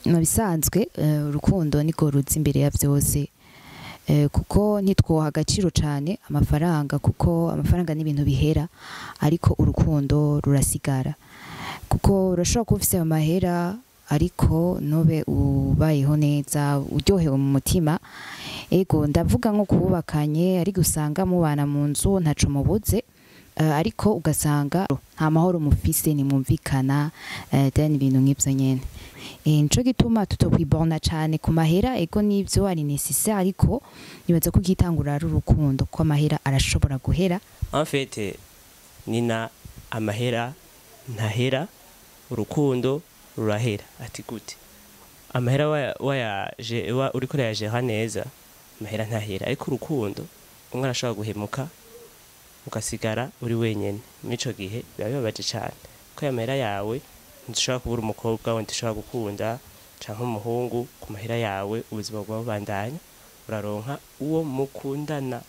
Nabisanzwe urukundo niko ruza imbere ya byose kuko ntitwoha agaciro cyane amafaranga kuko amafaranga n'ibintu bihera ariko urukundo rurasigara kuko urashobora kuba ufise amahera ariko nube ubayeho neza uryohewe mu mutima ego ndavuga nko kubakanye ariko usanga mubana mu nzu ntaco mubuze ariko ugasanga nta mahoro mufise nimumvikana then ibintu nk'ivyo nyene nico gituma tutokwibona cane ku mahera ego n'ivyo ari nécessaire ariko nibaza ko gitangura ari urukundo ko amahera arashobora guhera en fait nina amahera ntahera urukundo rurahera ati gute amahera uriko urayajera neza amahera ntahera ariko urukundo umwe arashobora guhemuka ugasigara uri wenyene mico gihe biba bibabaje cyane ko amahera yawe ntushobora kubura umukobwa wenda ushobora gukunda canke umuhungu ku mahera yawe ubuzima bwawe bandanya uraronka uwo mukundana